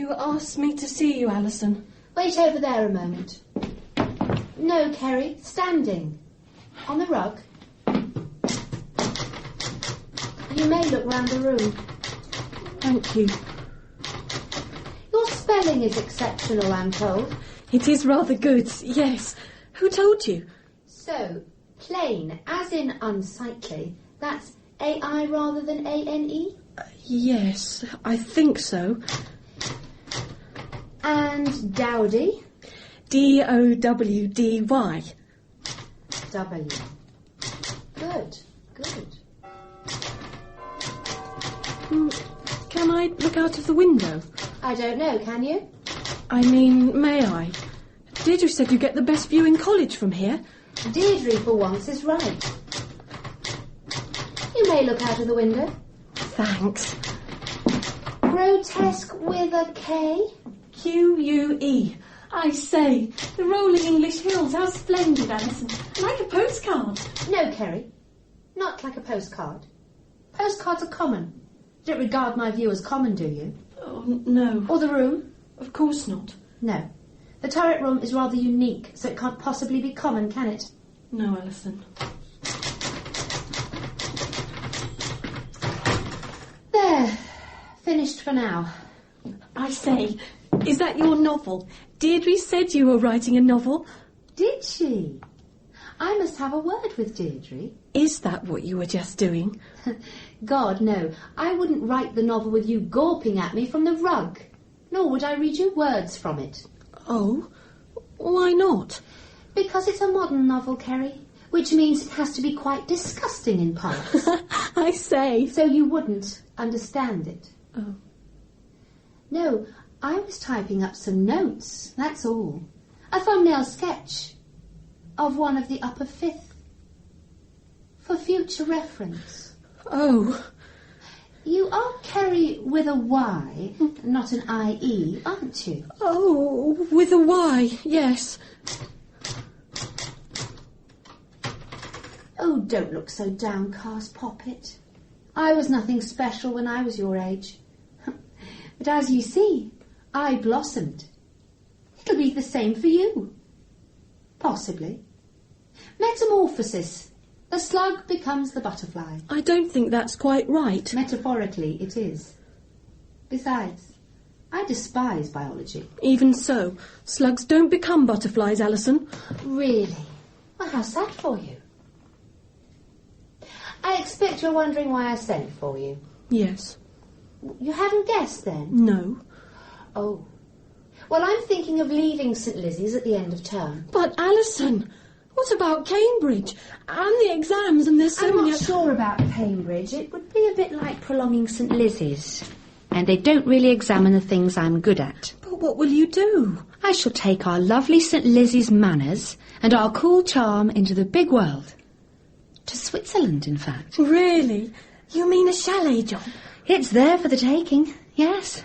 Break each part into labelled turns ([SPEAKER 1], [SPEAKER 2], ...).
[SPEAKER 1] You asked me to see you, Alison.
[SPEAKER 2] Wait over there a moment. No, Kerry, standing. On the rug. You may look round the room.
[SPEAKER 1] Thank you.
[SPEAKER 2] Your spelling is exceptional, I'm told.
[SPEAKER 1] It is rather good, yes. Who told you?
[SPEAKER 2] So, plain, as in unsightly, that's A-I rather than A-N-E?
[SPEAKER 1] Yes, I think so.
[SPEAKER 2] And dowdy?
[SPEAKER 1] D-O-W-D-Y.
[SPEAKER 2] W. Good, good.
[SPEAKER 1] Can I look out of the window?
[SPEAKER 2] I don't know, can you?
[SPEAKER 1] I mean, may I? Deirdre said you get the best view in college from here.
[SPEAKER 2] Deirdre, for once, is right. You may look out of the window.
[SPEAKER 1] Thanks.
[SPEAKER 2] Grotesque with a K?
[SPEAKER 1] Q-U-E. I say, the rolling English hills, how splendid, Alison. Like a postcard.
[SPEAKER 2] No, Kerry. Not like a postcard. Postcards are common. You don't regard my view as common, do you?
[SPEAKER 1] Oh, no.
[SPEAKER 2] Or the room?
[SPEAKER 1] Of course not.
[SPEAKER 2] No. The turret room is rather unique, so it can't possibly be common, can it?
[SPEAKER 1] No, Alison.
[SPEAKER 2] There. Finished for now.
[SPEAKER 1] I say, is that your novel? Deirdre said you were writing a novel.
[SPEAKER 2] Did she? I must have a word with Deirdre.
[SPEAKER 1] Is that what you were just doing?
[SPEAKER 2] God, no. I wouldn't write the novel with you gawping at me from the rug. Nor would I read you words from it.
[SPEAKER 1] Oh? Why not?
[SPEAKER 2] Because it's a modern novel, Kerry, which means it has to be quite disgusting in parts.
[SPEAKER 1] I say.
[SPEAKER 2] So you wouldn't understand it.
[SPEAKER 1] Oh.
[SPEAKER 2] No, I was typing up some notes, that's all. A thumbnail sketch of one of the upper fifth. For future reference.
[SPEAKER 1] Oh.
[SPEAKER 2] You are Kerry with a Y, not an I-E, aren't you?
[SPEAKER 1] Oh, with a Y, yes.
[SPEAKER 2] Oh, don't look so downcast, Poppet. I was nothing special when I was your age. But as you see, I blossomed. It'll be the same for you. Possibly. Metamorphosis. The slug becomes the butterfly.
[SPEAKER 1] I don't think that's quite right.
[SPEAKER 2] Metaphorically, it is. Besides, I despise biology.
[SPEAKER 1] Even so, slugs don't become butterflies, Alison.
[SPEAKER 2] Really? Well, how sad for you. I expect you're wondering why I sent for you.
[SPEAKER 1] Yes.
[SPEAKER 2] You hadn't guessed, then?
[SPEAKER 1] No.
[SPEAKER 2] Oh. Well, I'm thinking of leaving St. Lizzie's at the end of term.
[SPEAKER 1] But, Alison, what about Cambridge? And the exams, and there's so many...
[SPEAKER 2] I'm not sure about Cambridge. It would be a bit like prolonging St. Lizzie's. And they don't really examine the things I'm good at.
[SPEAKER 1] But what will you do?
[SPEAKER 2] I shall take our lovely St. Lizzie's manners and our cool charm into the big world. To Switzerland, in fact.
[SPEAKER 1] Really? You mean a chalet job?
[SPEAKER 2] It's there for the taking, yes.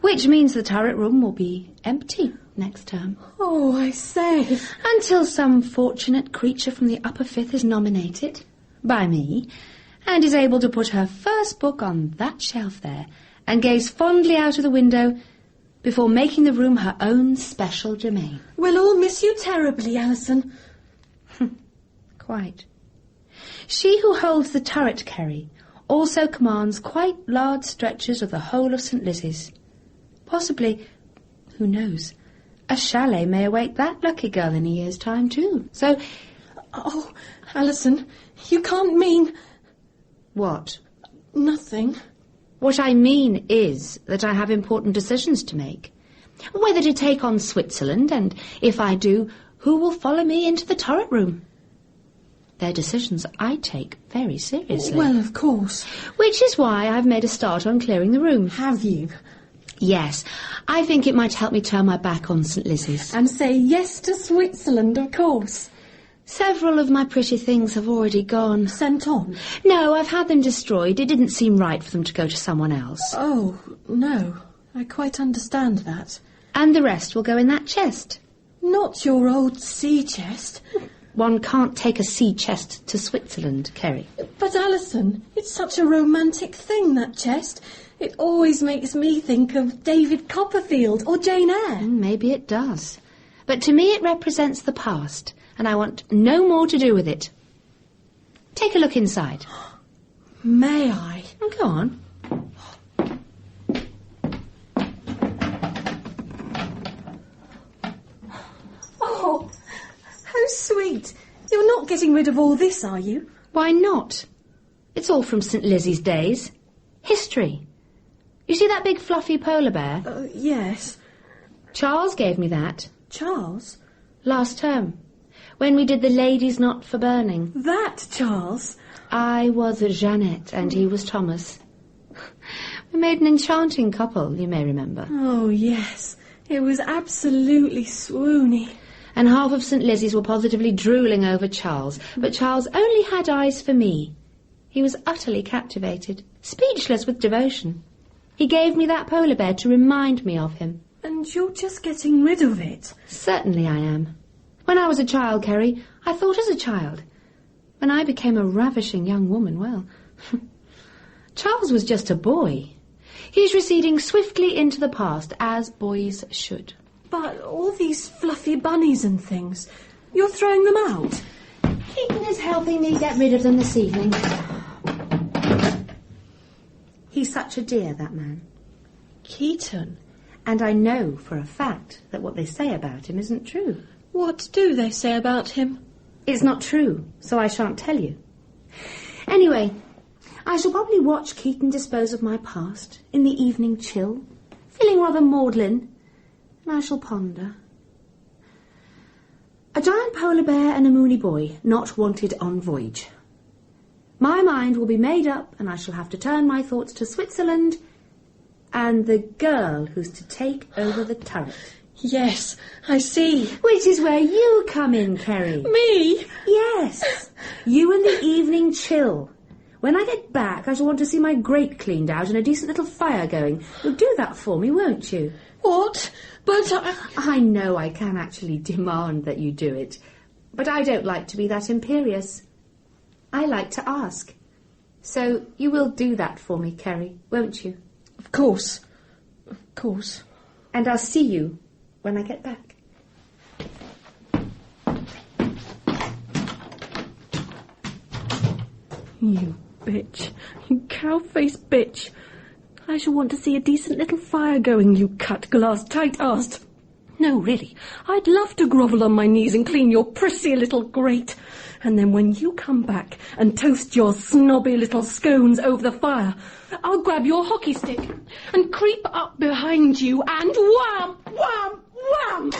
[SPEAKER 2] Which means the turret room will be empty next term.
[SPEAKER 1] Oh, I say.
[SPEAKER 2] Until some fortunate creature from the upper fifth is nominated, by me, and is able to put her first book on that shelf there and gaze fondly out of the window before making the room her own special domain.
[SPEAKER 1] We'll all miss you terribly, Alison.
[SPEAKER 2] Quite. She who holds the turret, Kerry, also commands quite large stretches of the whole of St. Lizzie's. Possibly, who knows, a chalet may await that lucky girl in a year's time, too. So...
[SPEAKER 1] Oh, Alison, you can't mean...
[SPEAKER 2] What?
[SPEAKER 1] Nothing.
[SPEAKER 2] What I mean is that I have important decisions to make. Whether to take on Switzerland, and if I do, who will follow me into the turret room. They're decisions I take very seriously.
[SPEAKER 1] Well, of course.
[SPEAKER 2] Which is why I've made a start on clearing the room.
[SPEAKER 1] Have you?
[SPEAKER 2] Yes. I think it might help me turn my back on St. Lizzie's.
[SPEAKER 1] And say yes to Switzerland, of course.
[SPEAKER 2] Several of my pretty things have already gone.
[SPEAKER 1] Sent on?
[SPEAKER 2] No, I've had them destroyed. It didn't seem right for them to go to someone else.
[SPEAKER 1] Oh, no. I quite understand that.
[SPEAKER 2] And the rest will go in that chest.
[SPEAKER 1] Not your old sea chest.
[SPEAKER 2] One can't take a sea chest to Switzerland, Kerry.
[SPEAKER 1] But, Alison, it's such a romantic thing, that chest. It always makes me think of David Copperfield or Jane Eyre.
[SPEAKER 2] Maybe it does. But to me it represents the past, and I want no more to do with it. Take a look inside.
[SPEAKER 1] May I?
[SPEAKER 2] Oh, go on.
[SPEAKER 1] Oh, how sweet. You're not getting rid of all this, are you?
[SPEAKER 2] Why not? It's all from St. Lizzie's days. History. You see that big fluffy polar bear?
[SPEAKER 1] Yes.
[SPEAKER 2] Charles gave me that.
[SPEAKER 1] Charles?
[SPEAKER 2] Last term, when we did the Ladies Not for Burning.
[SPEAKER 1] That Charles?
[SPEAKER 2] I was Jeanette and he was Thomas. We made an enchanting couple, you may remember.
[SPEAKER 1] Oh, yes. It was absolutely swoony.
[SPEAKER 2] And half of St. Lizzie's were positively drooling over Charles, but Charles only had eyes for me. He was utterly captivated, speechless with devotion. He gave me that polar bear to remind me of him.
[SPEAKER 1] And you're just getting rid of it?
[SPEAKER 2] Certainly I am. When I was a child, Kerry, I thought as a child. When I became a ravishing young woman, well, Charles was just a boy. He's receding swiftly into the past, as boys should.
[SPEAKER 1] But all these fluffy bunnies and things, you're throwing them out?
[SPEAKER 2] Keaton is helping me get rid of them this evening. He's such a dear, that man.
[SPEAKER 1] Keaton?
[SPEAKER 2] And I know for a fact that what they say about him isn't true.
[SPEAKER 1] What do they say about him?
[SPEAKER 2] It's not true, so I shan't tell you. Anyway, I shall probably watch Keaton dispose of my past in the evening chill, feeling rather maudlin, and I shall ponder. A giant polar bear and a moony boy, not wanted on voyage. My mind will be made up, and I shall have to turn my thoughts to Switzerland and the girl who's to take over the turret.
[SPEAKER 1] Yes, I see.
[SPEAKER 2] Which is where you come in, Kerry.
[SPEAKER 1] Me?
[SPEAKER 2] Yes. You and the evening chill. When I get back, I shall want to see my grate cleaned out and a decent little fire going. You'll do that for me, won't you?
[SPEAKER 1] What? But
[SPEAKER 2] I know I can actually demand that you do it, but I don't like to be that imperious. I like to ask. So you will do that for me, Kerry, won't you?
[SPEAKER 1] Of course. Of course.
[SPEAKER 2] And I'll see you when I get back.
[SPEAKER 1] You bitch. You cow-faced bitch. I shall want to see a decent little fire going, you cut-glass tight-assed. No, really, I'd love to grovel on my knees and clean your prissy little grate. And then when you come back and toast your snobby little scones over the fire, I'll grab your hockey stick and creep up behind you and wham, wham, wham!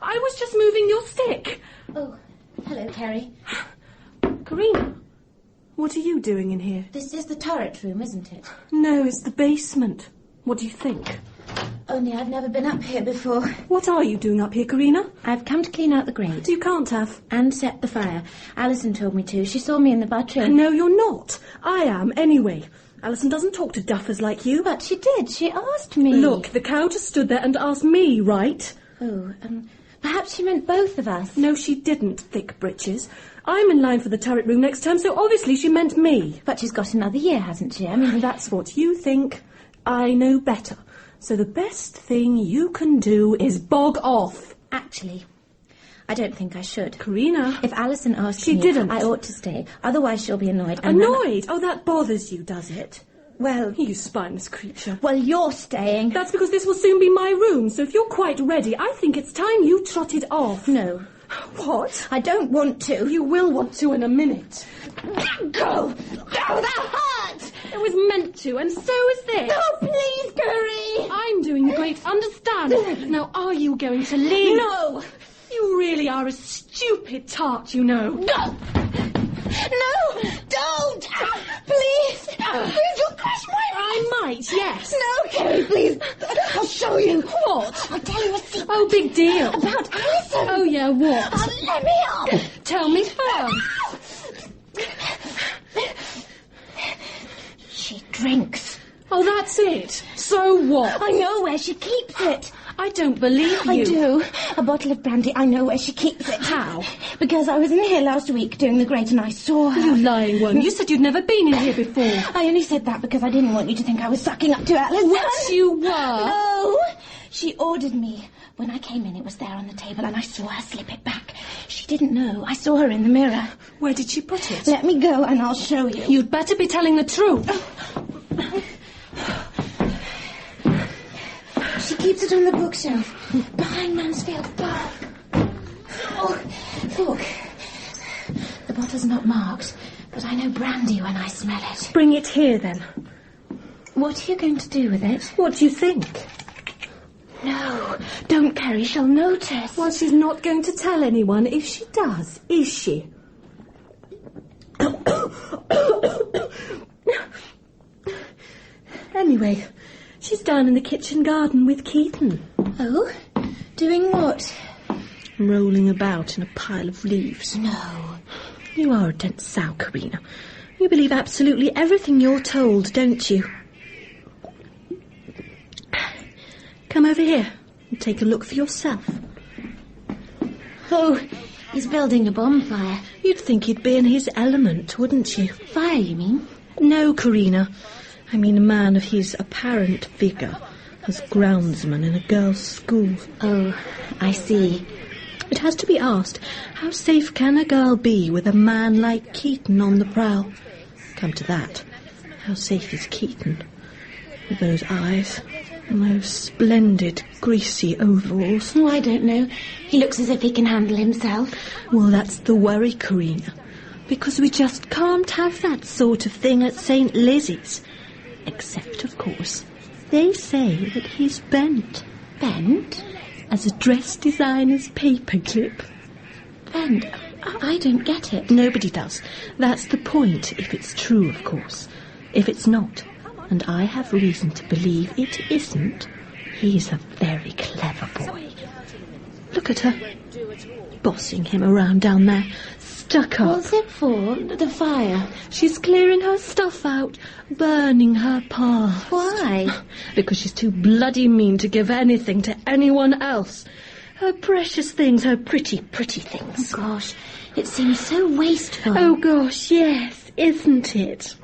[SPEAKER 1] I was just moving your stick.
[SPEAKER 3] Oh, hello, Kerry.
[SPEAKER 1] Karina, what are you doing in here?
[SPEAKER 3] This is the turret room, isn't it?
[SPEAKER 1] No, it's the basement. What do you think?
[SPEAKER 3] Only I've never been up here before.
[SPEAKER 1] What are you doing up here, Karina?
[SPEAKER 3] I've come to clean out the grate.
[SPEAKER 1] You can't have.
[SPEAKER 3] And set the fire. Alison told me to. She saw me in the bathroom.
[SPEAKER 1] No, you're not. I am, anyway. Alison doesn't talk to duffers like you.
[SPEAKER 3] But she did. She asked me.
[SPEAKER 1] Look, the cow just stood there and asked me, right?
[SPEAKER 3] Oh, perhaps she meant both of us.
[SPEAKER 1] No, she didn't, thick britches. I'm in line for the turret room next term, so obviously she meant me.
[SPEAKER 3] But she's got another year, hasn't she?
[SPEAKER 1] That's what you think. I know better. So the best thing you can do is bog off.
[SPEAKER 3] Actually, I don't think I should.
[SPEAKER 1] Karina.
[SPEAKER 3] If Alison asked
[SPEAKER 1] me,
[SPEAKER 3] didn't. I ought to stay. Otherwise she'll be annoyed.
[SPEAKER 1] Annoyed? Oh, that bothers you, does it?
[SPEAKER 3] Well...
[SPEAKER 1] You spineless creature.
[SPEAKER 3] Well, you're staying.
[SPEAKER 1] That's because this will soon be my room, so if you're quite ready, I think it's time you trotted off.
[SPEAKER 3] No.
[SPEAKER 1] What?
[SPEAKER 3] I don't want to.
[SPEAKER 1] You will want to in a minute.
[SPEAKER 3] Go! Go, that hurt!
[SPEAKER 1] It was meant to, and so is this.
[SPEAKER 3] Oh, please, Kerry!
[SPEAKER 1] I'm doing the great understand. Now, are you going to leave?
[SPEAKER 3] No!
[SPEAKER 1] You really are a stupid tart, you know.
[SPEAKER 3] No! No! Don't! Please! Please, you'll crush my...
[SPEAKER 1] I might, yes.
[SPEAKER 3] No, Kerry, please. I'll show you.
[SPEAKER 1] What?
[SPEAKER 3] I'll tell you a secret.
[SPEAKER 1] Oh, big deal.
[SPEAKER 3] About Alison.
[SPEAKER 1] Oh, yeah, what?
[SPEAKER 3] Let me on.
[SPEAKER 1] Tell me first.
[SPEAKER 3] She drinks.
[SPEAKER 1] Oh, that's it. So what?
[SPEAKER 3] I know where she keeps it.
[SPEAKER 1] I don't believe you.
[SPEAKER 3] I do. A bottle of brandy. I know where she keeps it.
[SPEAKER 1] How?
[SPEAKER 3] Because I was in here last week doing the grate and I saw her.
[SPEAKER 1] You lying one. You said you'd never been in here before.
[SPEAKER 3] I only said that because I didn't want you to think I was sucking up to Alison.
[SPEAKER 1] Yes, you were.
[SPEAKER 3] No. She ordered me. When I came in, it was there on the table and I saw her slip it back. She didn't know. I saw her in the mirror.
[SPEAKER 1] Where did she put it?
[SPEAKER 3] Let me go and I'll show you.
[SPEAKER 1] You'd better be telling the truth.
[SPEAKER 3] She keeps it on the bookshelf, behind Mansfield Bar. Oh, look. The bottle's not marked, but I know brandy when I smell it.
[SPEAKER 1] Bring it here, then.
[SPEAKER 3] What are you going to do with it?
[SPEAKER 1] What do you think?
[SPEAKER 3] No, don't, Kerry. She'll notice.
[SPEAKER 1] Well, she's not going to tell anyone if she does, is she? Anyway, she's down in the kitchen garden with Keaton.
[SPEAKER 3] Oh? Doing what?
[SPEAKER 1] Rolling about in a pile of leaves.
[SPEAKER 3] No.
[SPEAKER 1] You are a dense sow, Karina. You believe absolutely everything you're told, don't you? Come over here and take a look for yourself.
[SPEAKER 3] Oh, he's building a bonfire.
[SPEAKER 1] You'd think he'd be in his element, wouldn't you?
[SPEAKER 3] Fire, you mean?
[SPEAKER 1] No, Karina. I mean a man of his apparent vigour as groundsman in a girls' school.
[SPEAKER 3] Oh, I see.
[SPEAKER 1] It has to be asked, how safe can a girl be with a man like Keaton on the prowl? Come to that, how safe is Keaton? With those eyes and those splendid, greasy overalls.
[SPEAKER 3] Oh, I don't know. He looks as if he can handle himself.
[SPEAKER 1] Well, that's the worry, Karina. Because we just can't have that sort of thing at St. Lizzie's. Except, of course, they say that he's bent.
[SPEAKER 3] Bent?
[SPEAKER 1] As a dress designer's paperclip.
[SPEAKER 3] Bent? I don't get it.
[SPEAKER 1] Nobody does. That's the point, if it's true, of course. If it's not, and I have reason to believe it isn't, he's a very clever boy. Look at her. Bossing him around down there. Stuck up.
[SPEAKER 3] What's it for? The fire?
[SPEAKER 1] She's clearing her stuff out, burning her path.
[SPEAKER 3] Why?
[SPEAKER 1] Because she's too bloody mean to give anything to anyone else. Her precious things, her pretty, pretty things.
[SPEAKER 3] Oh, gosh, it seems so wasteful.
[SPEAKER 1] Oh, gosh, yes, isn't it?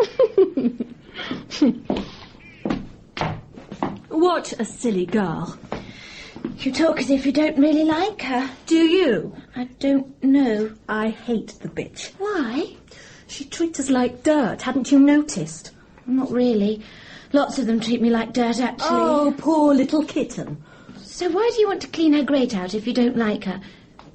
[SPEAKER 1] What a silly girl.
[SPEAKER 3] You talk as if you don't really like her.
[SPEAKER 1] Do you?
[SPEAKER 3] I don't know.
[SPEAKER 1] I hate the bitch.
[SPEAKER 3] Why?
[SPEAKER 1] She treats us like dirt, hadn't you noticed?
[SPEAKER 3] Not really. Lots of them treat me like dirt, actually.
[SPEAKER 1] Oh, poor little kitten.
[SPEAKER 3] So why do you want to clean her grate out if you don't like her?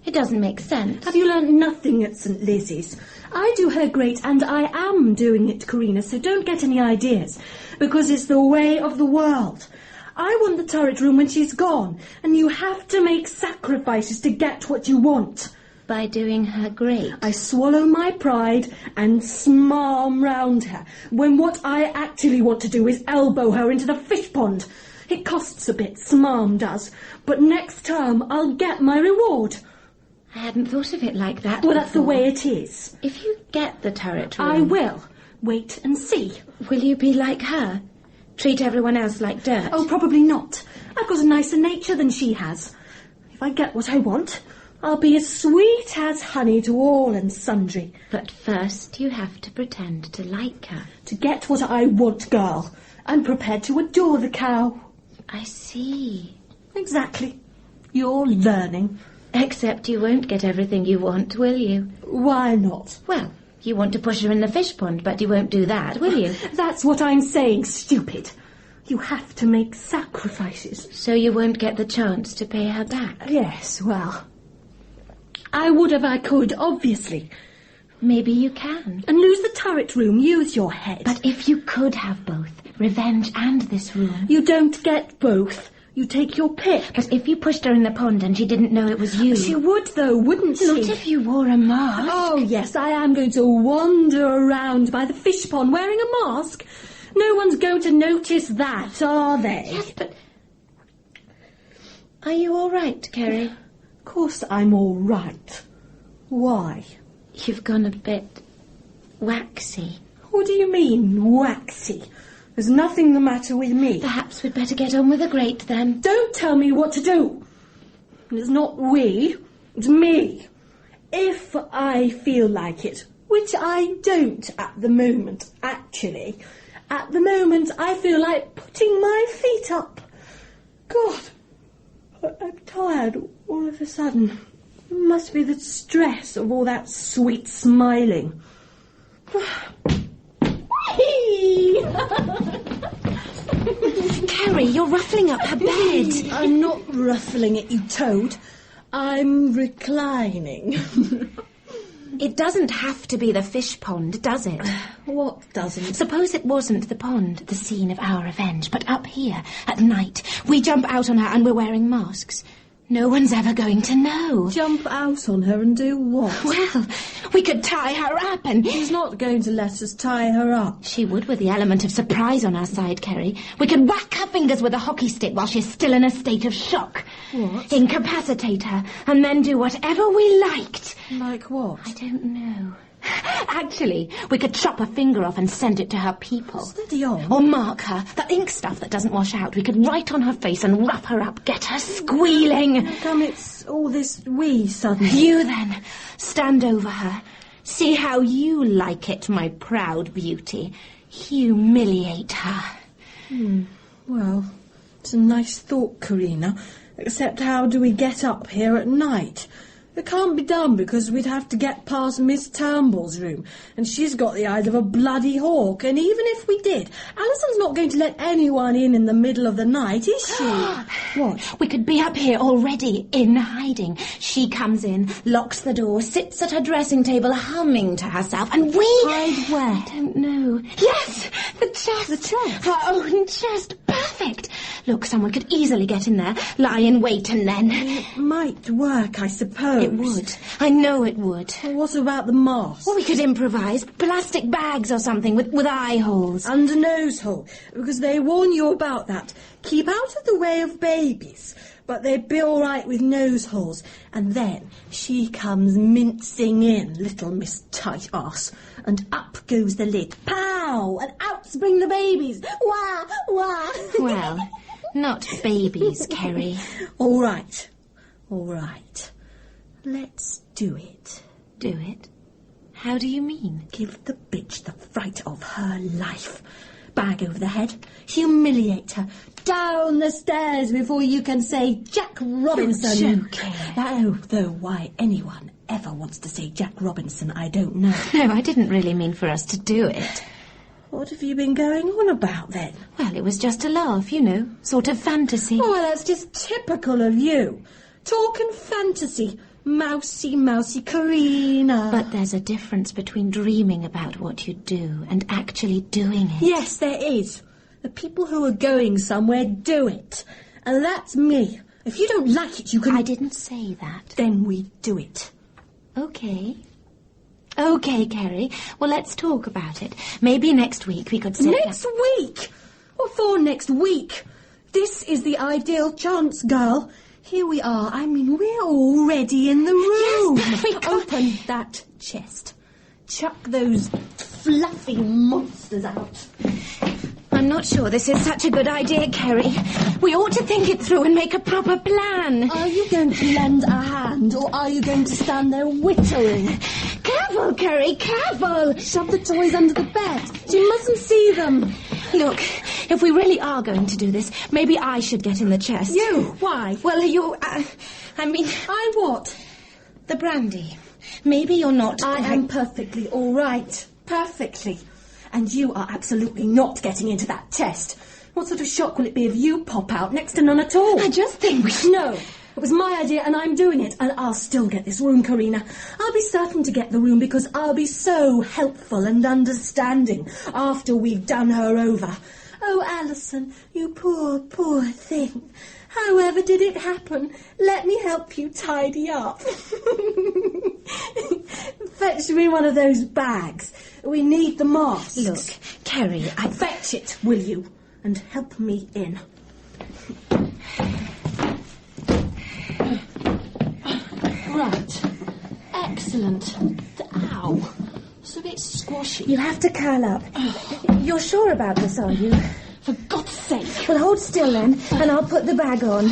[SPEAKER 3] It doesn't make sense.
[SPEAKER 1] Have you learnt nothing at St. Lizzie's? I do her grate, and I am doing it, Karina, so don't get any ideas, because it's the way of the world. I want the turret room when she's gone, and you have to make sacrifices to get what you want.
[SPEAKER 3] By doing her grate?
[SPEAKER 1] I swallow my pride and smarm round her, when what I actually want to do is elbow her into the fish pond. It costs a bit, smarm does, but next term I'll get my reward.
[SPEAKER 3] I hadn't thought of it like that.
[SPEAKER 1] Well, that's the
[SPEAKER 3] before.
[SPEAKER 1] way it is.
[SPEAKER 3] If you get the turret room...
[SPEAKER 1] I will. Wait and see.
[SPEAKER 3] Will you be like her? Treat everyone else like dirt?
[SPEAKER 1] Oh, probably not. I've got a nicer nature than she has. If I get what I want, I'll be as sweet as honey to all and sundry.
[SPEAKER 3] But first you have to pretend to like her.
[SPEAKER 1] To get what I want, girl, I'm prepared to adore the cow.
[SPEAKER 3] I see.
[SPEAKER 1] Exactly. You're learning.
[SPEAKER 3] Except you won't get everything you want, will you?
[SPEAKER 1] Why not?
[SPEAKER 3] Well, you want to push her in the fish pond, but you won't do that, will you?
[SPEAKER 1] That's what I'm saying, stupid. You have to make sacrifices.
[SPEAKER 3] So you won't get the chance to pay her back?
[SPEAKER 1] Yes, well, I would if I could, obviously.
[SPEAKER 3] Maybe you can.
[SPEAKER 1] And lose the turret room, use your head.
[SPEAKER 3] But if you could have both, revenge and this room...
[SPEAKER 1] You don't get both. You take your pick.
[SPEAKER 3] But if you pushed her in the pond and she didn't know it was you...
[SPEAKER 1] She would, though, wouldn't she?
[SPEAKER 3] Not if you wore a mask.
[SPEAKER 1] Oh, yes, I am going to wander around by the fish pond wearing a mask. No one's going to notice that, are they?
[SPEAKER 3] Yes, but... Are you all right, Kerry?
[SPEAKER 1] Of course I'm all right. Why?
[SPEAKER 3] You've gone a bit waxy.
[SPEAKER 1] What do you mean, waxy? There's nothing the matter with me.
[SPEAKER 3] Perhaps we'd better get on with the grate, then.
[SPEAKER 1] Don't tell me what to do. It's not we, it's me. If I feel like it, which I don't at the moment, actually. At the moment, I feel like putting my feet up. God, I'm tired all of a sudden. It must be the stress of all that sweet smiling.
[SPEAKER 3] Kerry, you're ruffling up her bed.
[SPEAKER 1] I'm not ruffling it, you toad. I'm reclining.
[SPEAKER 3] It doesn't have to be the fish pond, does it?
[SPEAKER 1] What doesn't?
[SPEAKER 3] Suppose it wasn't the pond, the scene of our revenge, but up here, at night, we jump out on her and we're wearing masks. No one's ever going to know.
[SPEAKER 1] Jump out on her and do what?
[SPEAKER 3] Well, we could tie her up and...
[SPEAKER 1] She's not going to let us tie her up.
[SPEAKER 3] She would with the element of surprise on our side, Kerry. We could whack her fingers with a hockey stick while she's still in a state of shock.
[SPEAKER 1] What?
[SPEAKER 3] Incapacitate her, and then do whatever we liked.
[SPEAKER 1] Like what?
[SPEAKER 3] I don't know. Actually, we could chop a finger off and send it to her people.
[SPEAKER 1] Steady on.
[SPEAKER 3] Or mark her. The ink stuff that doesn't wash out. We could write on her face and rough her up. Get her squealing.
[SPEAKER 1] How come it's all this wee suddenly?
[SPEAKER 3] You then. Stand over her. See how you like it, my proud beauty. Humiliate her.
[SPEAKER 1] Well, it's a nice thought, Karina. Except how do we get up here at night? It can't be done because we'd have to get past Miss Turnbull's room, and she's got the eyes of a bloody hawk, and even if we did, Alison's not going to let anyone in the middle of the night, is she? What?
[SPEAKER 3] We could be up here already, in hiding. She comes in, locks the door, sits at her dressing table, humming to herself, and we...
[SPEAKER 1] Hide where?
[SPEAKER 3] I don't know. Yes! The chest!
[SPEAKER 1] The chest?
[SPEAKER 3] Her own chest. Perfect! Look, someone could easily get in there, lie in wait, and then...
[SPEAKER 1] It might work, I suppose.
[SPEAKER 3] It would. I know it would.
[SPEAKER 1] Well, what about the mask?
[SPEAKER 3] Well, we could improvise. Plastic bags or something with eye holes.
[SPEAKER 1] And a nose hole, because they warn you about that. Keep out of the way of babies, but they'd be all right with nose holes. And then she comes mincing in, little Miss Tight Ass, and up goes the lid. Pow! And out spring the babies. Wah! Wah!
[SPEAKER 3] Well, not babies, Kerry.
[SPEAKER 1] All right. All right. Let's do it.
[SPEAKER 3] Do it? How do you mean?
[SPEAKER 1] Give the bitch the fright of her life. Bag over the head. Humiliate her. Down the stairs before you can say Jack Robinson.
[SPEAKER 3] You're joking.
[SPEAKER 1] Though why anyone ever wants to say Jack Robinson, I don't know.
[SPEAKER 3] No, I didn't really mean for us to do it.
[SPEAKER 1] What have you been going on about then?
[SPEAKER 3] Well, it was just a laugh, you know, sort of fantasy.
[SPEAKER 1] Oh, well, that's just typical of you. Talking fantasy. Mousy Karina.
[SPEAKER 3] But there's a difference between dreaming about what you do and actually doing it.
[SPEAKER 1] Yes, there is. The people who are going somewhere do it. And that's me. If you don't like it, you can...
[SPEAKER 3] I didn't say that.
[SPEAKER 1] Then we do it.
[SPEAKER 3] Okay. Okay, Kerry. Well, let's talk about it. Maybe next week we could sit
[SPEAKER 1] Next week? What for next week? This is the ideal chance, girl. Here we are. I mean, we're already in the room.
[SPEAKER 3] Yes, we could...
[SPEAKER 1] Open that chest. Chuck those fluffy monsters out.
[SPEAKER 3] I'm not sure this is such a good idea, Kerry. We ought to think it through and make a proper plan.
[SPEAKER 1] Are you going to lend a hand, or are you going to stand there whittling?
[SPEAKER 3] Careful, Kerry, careful!
[SPEAKER 1] Shove the toys under the bed. She mustn't see them.
[SPEAKER 3] Look, if we really are going to do this, maybe I should get in the chest.
[SPEAKER 1] You? Why?
[SPEAKER 3] Well, you... I mean...
[SPEAKER 1] I what?
[SPEAKER 3] The brandy. Maybe you're not...
[SPEAKER 1] I am perfectly all right. Perfectly. And you are absolutely not getting into that chest. What sort of shock will it be if you pop out? Next to none at all.
[SPEAKER 3] I just think we...
[SPEAKER 1] No. It was my idea and I'm doing it. And I'll still get this room, Karina. I'll be certain to get the room because I'll be so helpful and understanding after we've done her over. Oh, Alison, you poor, poor thing. However did it happen? Let me help you tidy up. Fetch me one of those bags. We need the masks.
[SPEAKER 3] Look, Kerry,
[SPEAKER 1] Fetch it, will you? And help me in. Right. Excellent. Ow. It's a bit squashy.
[SPEAKER 3] You have to curl up. You're sure about this, are you?
[SPEAKER 1] For God's sake.
[SPEAKER 3] Well, hold still then, and I'll put the bag on.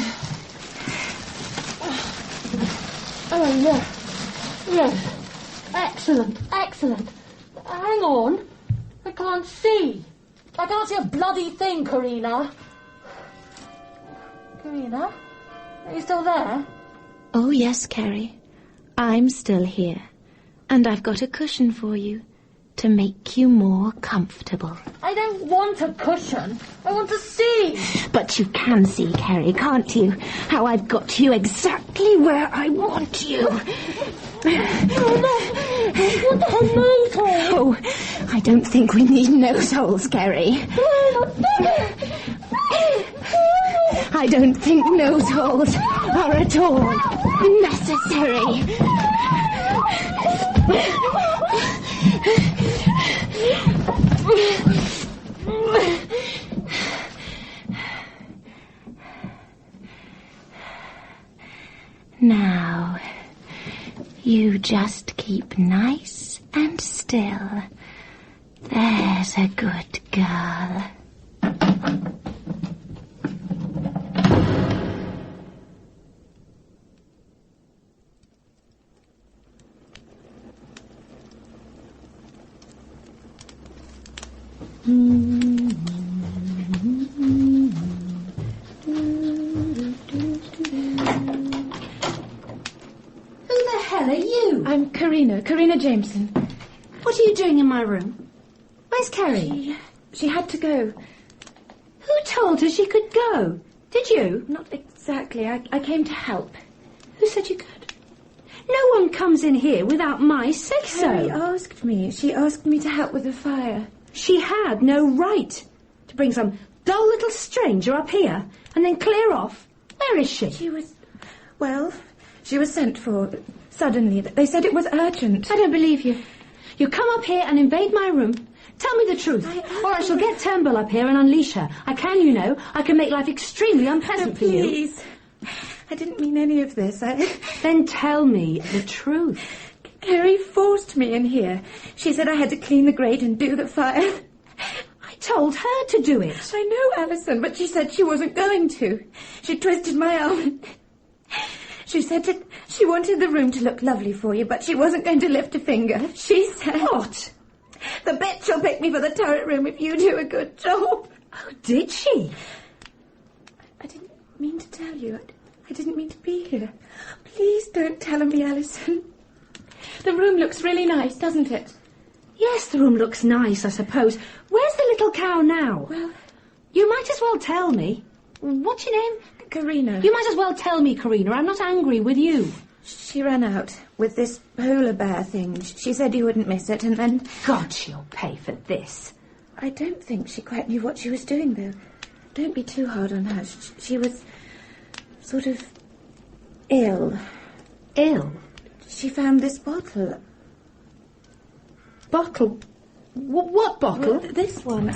[SPEAKER 1] Oh, yes. Yes. Excellent, excellent. Hang on. I can't see. I can't see a bloody thing, Karina. Karina? Are you still there?
[SPEAKER 3] Oh, yes, Kerry. I'm still here. And I've got a cushion for you to make you more comfortable.
[SPEAKER 1] I don't want a cushion. I want to see.
[SPEAKER 3] But you can see, Kerry, can't you? How I've got you exactly where I want you. Oh, I don't think we need nose holes, Kerry. I don't think nose holes are at all necessary. Now, you just keep nice and still. There's a good girl.
[SPEAKER 2] I'm Karina Jameson. What are you doing in my room? Where's Kerry?
[SPEAKER 3] She had to go.
[SPEAKER 2] Who told her she could go? Did you?
[SPEAKER 3] Not exactly. I came to help.
[SPEAKER 2] Who said you could? No one comes in here without my say-so.
[SPEAKER 3] Kerry asked me. She asked me to help with the fire.
[SPEAKER 2] She had no right to bring some dull little stranger up here and then clear off. Where is she?
[SPEAKER 3] She was sent for suddenly. They said it was urgent.
[SPEAKER 2] I don't believe you. You come up here and invade my room. Tell me the truth, or I shall get Turnbull up here and unleash her. I can, you know. I can make life extremely unpleasant for you.
[SPEAKER 3] Please. I didn't mean any of this.
[SPEAKER 2] Then tell me the truth.
[SPEAKER 3] Kerry forced me in here. She said I had to clean the grate and do the fire.
[SPEAKER 2] I told her to do it.
[SPEAKER 3] I know, Alison, but she said she wasn't going to. She twisted my arm. She said she wanted the room to look lovely for you, but she wasn't going to lift a finger. She said...
[SPEAKER 2] What?
[SPEAKER 3] The bitch will pick me for the turret room if you do a good job.
[SPEAKER 2] Oh, did she?
[SPEAKER 3] I didn't mean to tell you. I didn't mean to be here. Please don't tell me, Alison. The room looks really nice, doesn't it?
[SPEAKER 2] Yes, the room looks nice, I suppose. Where's the little cow now?
[SPEAKER 3] Well...
[SPEAKER 2] You might as well tell me. What's your name?
[SPEAKER 3] Karina.
[SPEAKER 2] You might as well tell me, Karina. I'm not angry with you.
[SPEAKER 3] She ran out with this polar bear thing. She said you wouldn't miss it, and then...
[SPEAKER 2] God, she'll pay for this.
[SPEAKER 3] I don't think she quite knew what she was doing, though. Don't be too hard on her. She was sort of ill.
[SPEAKER 2] Ill?
[SPEAKER 3] She found this bottle.
[SPEAKER 2] Bottle? What bottle?
[SPEAKER 3] Well, this one.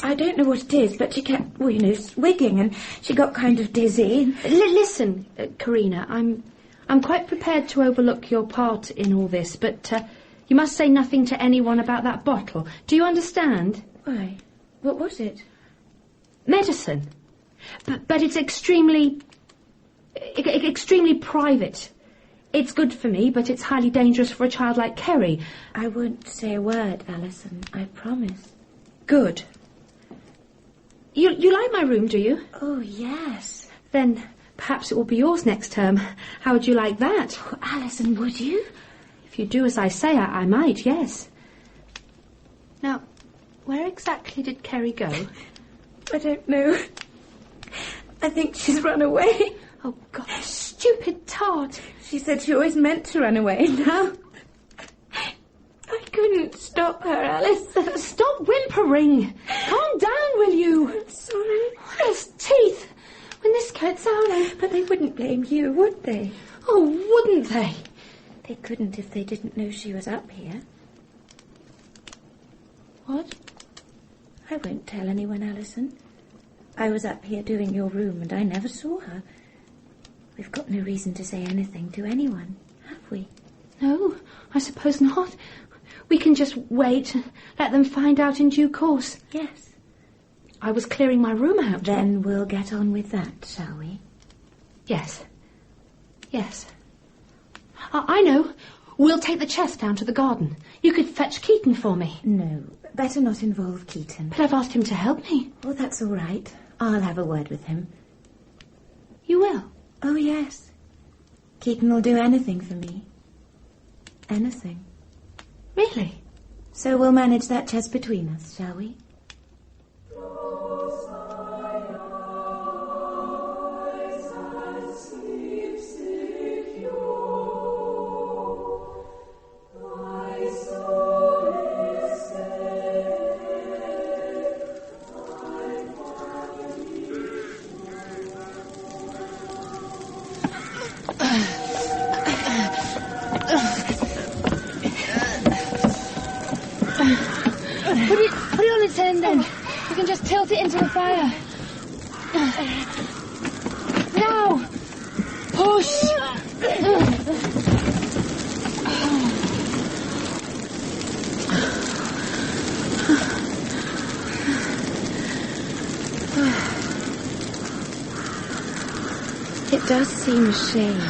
[SPEAKER 3] I don't know what it is, but she kept, swigging, and she got kind of dizzy.
[SPEAKER 2] Listen, Karina, I'm quite prepared to overlook your part in all this, but you must say nothing to anyone about that bottle. Do you understand?
[SPEAKER 3] Why? What was it?
[SPEAKER 2] Medicine. But it's extremely private. It's good for me, but it's highly dangerous for a child like Kerry.
[SPEAKER 3] I won't say a word, Alison. I promise.
[SPEAKER 2] Good. You like my room, do you?
[SPEAKER 3] Oh, yes.
[SPEAKER 2] Then perhaps it will be yours next term. How would you like that?
[SPEAKER 3] Oh, Alison, would you?
[SPEAKER 2] If you do as I say, I might, yes. Now, where exactly did Kerry go?
[SPEAKER 3] I don't know. I think she's run away.
[SPEAKER 2] Oh, God, stupid tart.
[SPEAKER 3] She said she always meant to run away. Now, I couldn't stop her, Alison.
[SPEAKER 2] Stop whimpering. Calm down, will you?
[SPEAKER 3] I'm sorry.
[SPEAKER 2] Those teeth. When this gets out,
[SPEAKER 3] But they wouldn't blame you, would they?
[SPEAKER 2] Oh, wouldn't they?
[SPEAKER 3] They couldn't if they didn't know she was up here.
[SPEAKER 2] What?
[SPEAKER 3] I won't tell anyone, Alison. I was up here doing your room and I never saw her. We've got no reason to say anything to anyone, have we?
[SPEAKER 2] No, I suppose not. We can just wait and let them find out in due course.
[SPEAKER 3] Yes.
[SPEAKER 2] I was clearing my room out.
[SPEAKER 3] Then we'll get on with that, shall we?
[SPEAKER 2] Yes. Yes. I know. We'll take the chest down to the garden. You could fetch Keaton for me.
[SPEAKER 3] No, better not involve Keaton.
[SPEAKER 2] But I've asked him to help me.
[SPEAKER 3] Oh, that's all right. I'll have a word with him.
[SPEAKER 2] You will?
[SPEAKER 3] Oh, yes. Keaton will do anything for me. Anything.
[SPEAKER 2] Really?
[SPEAKER 3] So we'll manage that chest between us, shall we?
[SPEAKER 2] Put it on its end then. You can just tilt it into the fire. Now! Push!
[SPEAKER 3] It does seem a shame.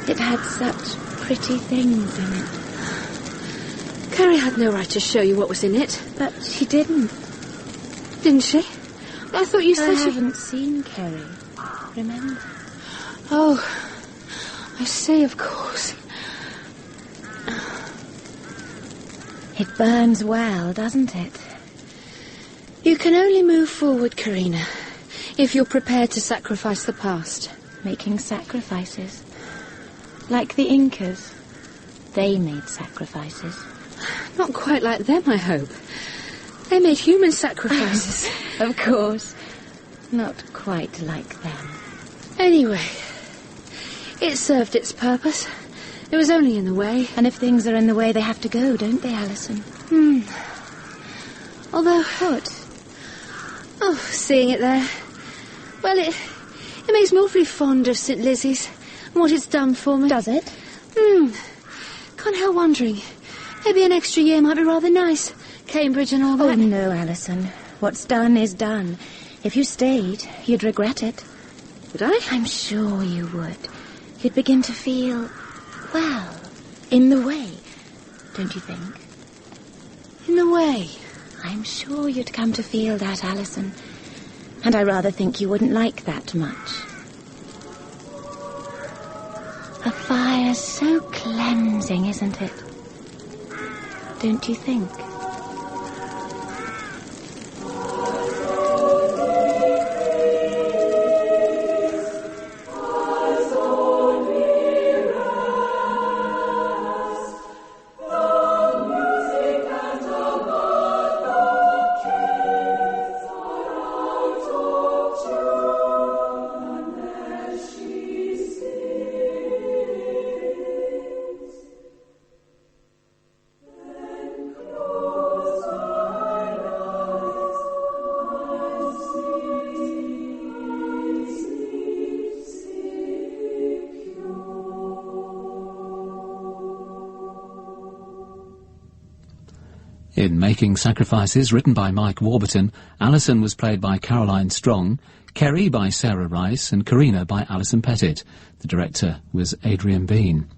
[SPEAKER 3] It had such pretty things in it.
[SPEAKER 1] Kerry had no right to show you what was in it.
[SPEAKER 3] But she didn't.
[SPEAKER 1] Didn't she? I thought you said
[SPEAKER 3] I
[SPEAKER 1] she...
[SPEAKER 3] haven't seen Kerry. Remember?
[SPEAKER 1] Oh, I see, of course.
[SPEAKER 3] It burns well, doesn't it?
[SPEAKER 1] You can only move forward, Karina, if you're prepared to sacrifice the past.
[SPEAKER 3] Making sacrifices. Like the Incas. They made sacrifices.
[SPEAKER 1] Not quite like them, I hope. They made human sacrifices.
[SPEAKER 3] Of course. Not quite like them.
[SPEAKER 1] Anyway, it served its purpose. It was only in the way.
[SPEAKER 3] And if things are in the way, they have to go, don't they, Alison?
[SPEAKER 1] Although...
[SPEAKER 3] What?
[SPEAKER 1] Oh, seeing it there. Well, it makes me awfully fond of St. Lizzie's and what it's done for me.
[SPEAKER 3] Does it?
[SPEAKER 1] Can't help wondering. Maybe an extra year might be rather nice. Cambridge and all that.
[SPEAKER 3] Oh, no, Alison. What's done is done. If you stayed, you'd regret it.
[SPEAKER 1] Would I?
[SPEAKER 3] I'm sure you would. You'd begin to feel, well, in the way, don't you think?
[SPEAKER 1] In the way?
[SPEAKER 3] I'm sure you'd come to feel that, Alison. And I rather think you wouldn't like that much. A fire's so cleansing, isn't it? Don't you think?
[SPEAKER 4] In Making Sacrifices, written by Mike Warburton, Alison was played by Caroline Strong, Kerry by Sarah Rice, and Karina by Alison Pettit. The director was Adrian Bean.